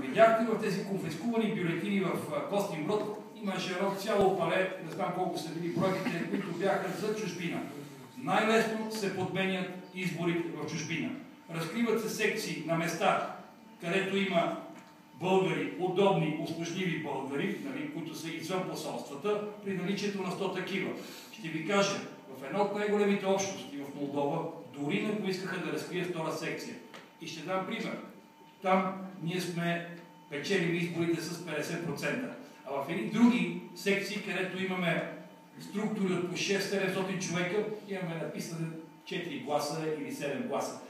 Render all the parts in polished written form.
Ако видяхте в тези конфискувани бюлетини в Костинброд, имаше едно цяло пале, не знам колко са били бройките, които бяха за чужбина. Най-лесно се подменят изборите в чужбина. Разкриват се секции на места, където има българи, удобни, услужливи българи, нали, които са извън посолствата, при наличието на 100 такива. Ще ви кажа, в една от най-големите общности в Молдова, дори не поискаха да разкрият втора секция. И ще дам пример. Там ние сме печелили изборите с 50%. А в едни други секции, където имаме структури от по 600-700 човека, имаме написано 4 гласа или 7 гласа.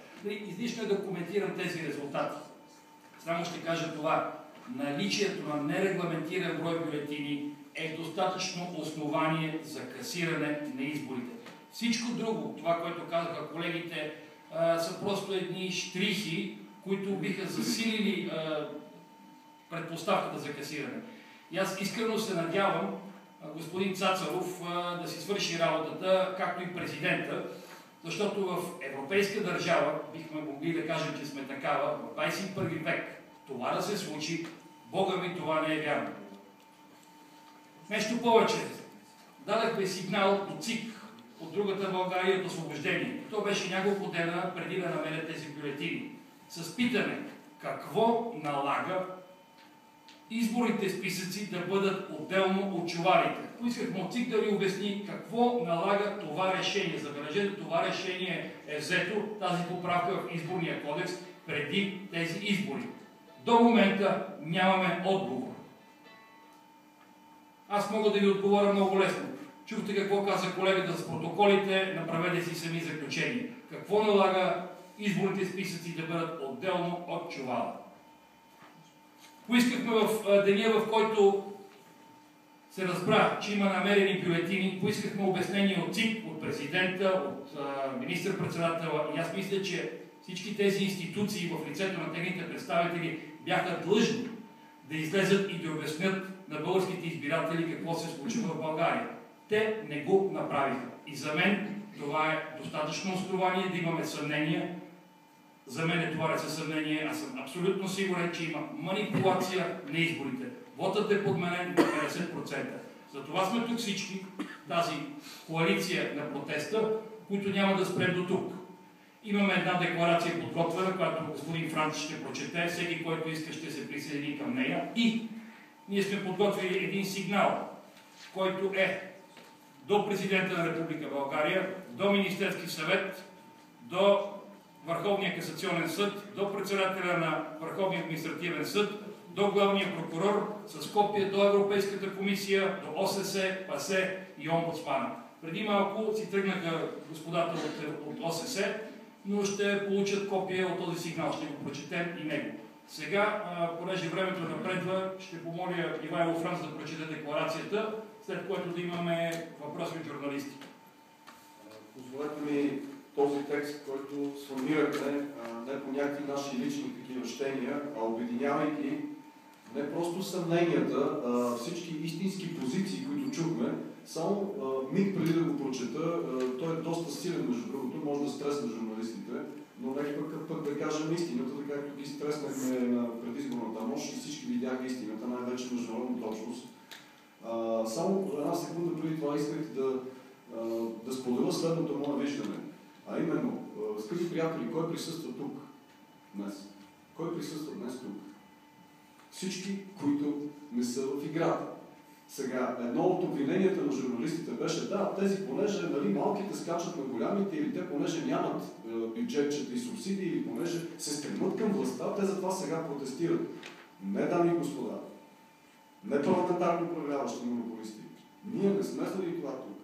Излишно е да коментирам тези резултати. Само ще кажа това. Наличието на нерегламентиран брой бюлетини е достатъчно основание за касиране на изборите. Всичко друго, това, което казаха колегите, са просто едни щрихи, които биха засилили предпоставката за касиране. И аз искрено се надявам господин Цацаров да си свърши работата, както и президента, защото в европейска държава, бихме могли да кажем, че сме такава, в 21 век това да се случи, Бога ми, това не е вярно. Нещо повече. Дадахме сигнал до ЦИК, от другата България, от освобождение. То беше няколко дена преди да намерят тези бюлетини. С питане, какво налага изборните списъци да бъдат отделно от чувалите. Поискахме от ЦИК да ви обясни какво налага това решение. Забележете, това решение е взето, тази поправка в изборния кодекс, преди тези избори. До момента нямаме отговор. Аз мога да ви отговоря много лесно. Чухте какво каза колегата с протоколите, направете си сами заключения. Какво налага изборните списъци да бъдат отделно от чувала? Поискахме в деня, в който се разбра, че има намерени бюлетини, поискахме обяснение от ЦИК, от президента, от министър-председателя и аз мисля, че всички тези институции в лицето на техните представители бяха длъжни да излезат и да обяснят на българските избиратели какво се случва в България. Те не го направиха. И за мен това е достатъчно основание да имаме съмнения. За мен това не са съмнение. Аз съм абсолютно сигурен, че има манипулация на изборите. Вотът е подменен до 50%. Затова сме тук всички, тази коалиция на протеста, които няма да спрем до тук. Имаме една декларация подготвена, която господин Франц ще прочете. Всеки, който иска, ще се присъедини към нея. И ние сме подготвили един сигнал, който е до президента на Република България, до Министерски съвет, до Върховния касационен съд, до председателя на Върховния административен съд, до главния прокурор, с копия до Европейската комисия, до ОССЕ, ПАСЕ и омбудсмана. Преди малко си тръгнаха господата от ОССЕ, но ще получат копия от този сигнал, ще го прочетем и него. Сега, понеже времето напредва, ще помоля Ивайло Франц да прочете декларацията, след което да имаме въпроси от журналисти. Позволете ми този текст, който сформирахме не по някакви наши лични такива щения, а обединявайки не просто съмненията, всички истински позиции, които чухме, само миг преди да го прочета, той е доста силен, между другото, може да стресне журналистите, но нека пък да кажем истината, така както ги стреснахме на предизборната нощ и всички видяха истината, най-вече международната общност. Само една секунда преди това исках да споделя следното мое виждане. А именно, скъпи приятели, кой присъства тук днес? Кой присъства днес тук? Всички, които не са в играта. Сега, едно от обвиненията на журналистите беше, да, тези понеже малките скачат на голямите, или те понеже нямат бюджетчета и субсидии, или понеже се стремат към властта, те затова сега протестират. Не, дами и господа, не парламентарно управляващи монополисти. Ние не сме заради това тук,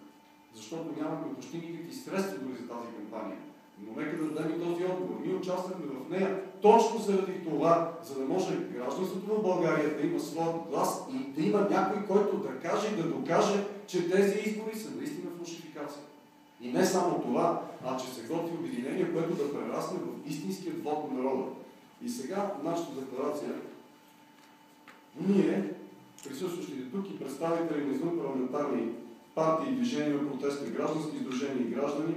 защото нямаме почти никакви средства дори за тази кампания. Но нека да дадем и този отговор. Ние участвахме в нея точно заради това, за да може гражданството в България да има своя глас и да има някой, който да каже и да докаже, че тези избори са наистина фалшификация. И не само това, а че се готви обединение, което да прерасне в истинският вот на народа. И сега нашата декларация. Ние, присъстващите тук и представители на извънпарламентарни партии, движения на протеста, граждански издружения и граждани,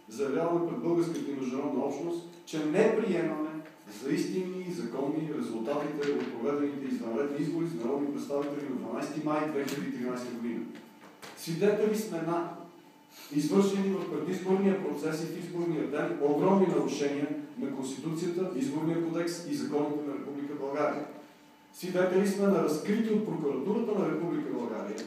заявяваме пред българската и международна общност, че не приемаме за истинни и законни резултатите от проведените извънредни избори за народни представители на 12 май 2013 година. Свидетели сме на извършени в предизборния процес и в изборния ден огромни нарушения на Конституцията, Изборния кодекс и законите на Република България. Свидетели сме на разкрити от Прокуратурата на Република България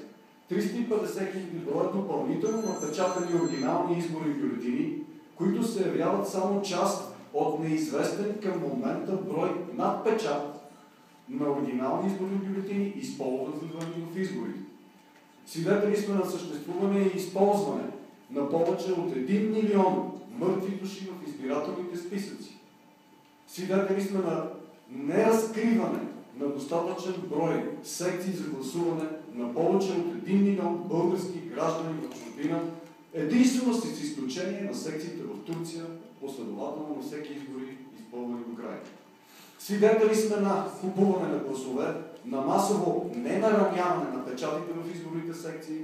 350 000 броя допълнително напечатани оригинални изборни бюлетини, които се явяват само част от неизвестен към момента брой надпечат на оригинални изборни бюлетини, използвани в изборите. Свидетели сме на съществуване и използване на повече от 1 милион мъртви души в избирателните списъци. Свидетели сме на неразкриване на достатъчен брой секции за гласуване на повече от 1 милион български граждани в чужбина, единствено с изключение на секциите в Турция, последователно на всеки избори, изпълнени до края. Свидетели сме на купуване на гласове, на масово ненаравняване на печатите в изборните секции,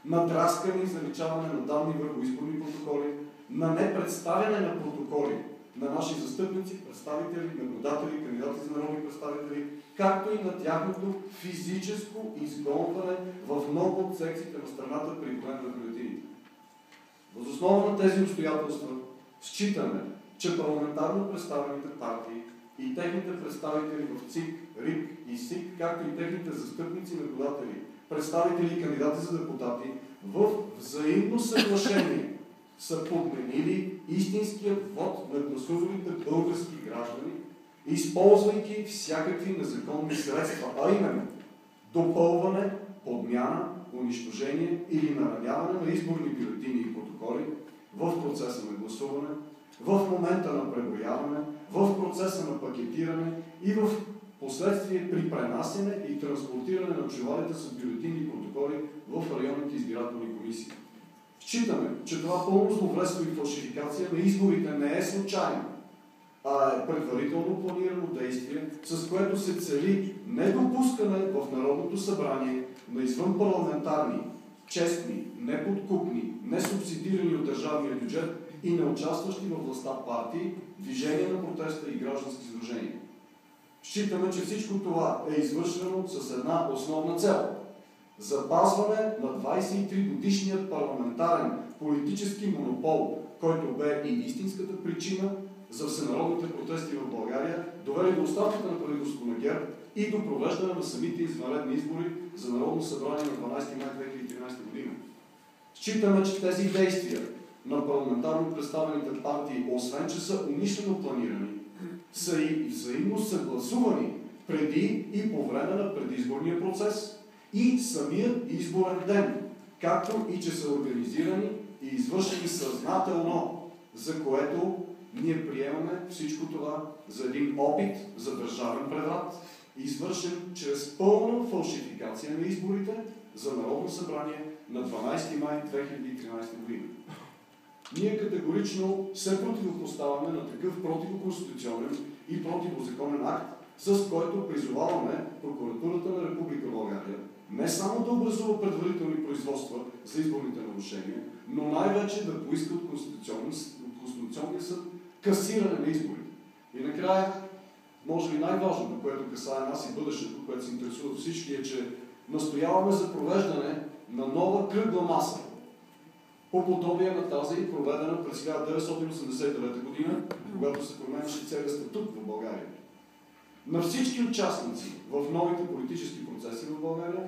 на драскане и заличаване на данни върху изборни протоколи, на непредставяне на протоколи на наши застъпници, представители, наблюдатели, кандидати за народни представители, както и на тяхното физическо изгонване в много от секциите на страната при броене на бюлетините. Въз основа на тези обстоятелства считаме, че парламентарно представените партии и техните представители в ЦИК, РИК и СИК, както и техните застъпници, наблюдатели, представители и кандидати за депутати, в взаимно съглашение са подменили истинският вод на гласувалите български граждани, използвайки всякакви незаконни средства, а именно допълване, подмяна, унищожение или нараняване на изборни бюлетини и протоколи в процеса на гласуване, в момента на преброяване, в процеса на пакетиране и в последствие при пренасене и транспортиране на чувалите с бюлетини и протоколи в районните избирателни комисии. Считаме, че това пълно зловредство и фалшификация на изборите не е случайно, а е предварително планирано действие, с което се цели недопускане в Народното събрание на извънпарламентарни, честни, неподкупни, несубсидирани от държавния бюджет и неучастващи във властта партии, движения на протеста и граждански сдружения. Считаме, че всичко това е извършено с една основна цел – запазване на 23-годишният парламентарен политически монопол, който бе и истинската причина за всенародните протести в България, довели до оставката на правителството на ГЕРБ и до провеждане на самите извънредни избори за Народно събрание на 12 май 2013 година. Считаме, че тези действия на парламентарно представените партии, освен че са умишлено планирани, са и взаимно съгласувани преди и по време на предизборния процес и самият изборен ден, както и че са организирани и извършени съзнателно, за което ние приемаме всичко това за един опит за държавен преврат, извършен чрез пълна фалшификация на изборите за Народно събрание на 12 май 2013 година. Ние категорично се противопоставяме на такъв противоконституционен и противозаконен акт, с който призоваваме Прокуратурата на Република България не само да образува предварителни производства за изборните нарушения, но най-вече да поиска от Конституционния съд касиране на изборите. И накрая, може би най-важното, което касае нас и бъдещето, което се интересува всички, е, че настояваме за провеждане на нова кръгла маса, по подобие на тази, проведена през 1989 година, когато се променяше целият статут в България. На всички участници в новите политически процеси в България,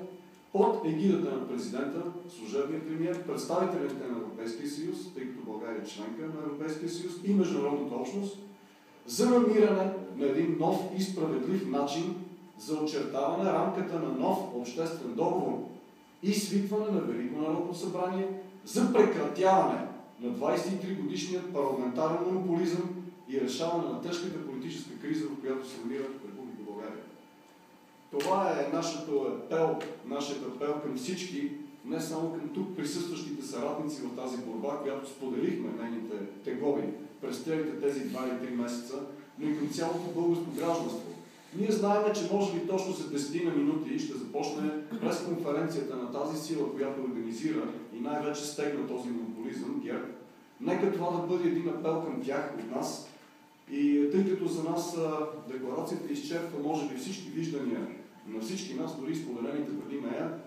под егидата на президента, служебния премиер, представителите на Европейския съюз, тъй като България е членка на Европейския съюз и международната общност, за намиране на един нов и справедлив начин за очертаване рамката на нов обществен договор и свикване на Велико народно събрание за прекратяване на 23-годишният парламентарен монополизъм и решаване на тежката политическа криза, в която се намира Република България. Това е нашият апел към всички, не само към тук присъстващите съратници в тази борба, която споделихме нейните теглови през тези 2 или 3 месеца, но и към цялото българско гражданство. Ние знаем, че може би точно след 10 минути ще започне пресконференцията на тази сила, която организира и най-вече стегна този монополизъм, ГЕРБ. Нека това да бъде един апел към тях от нас И тъй като за нас декларацията изчерпва, може би, всички виждания на всички нас, дори споделените преди нея,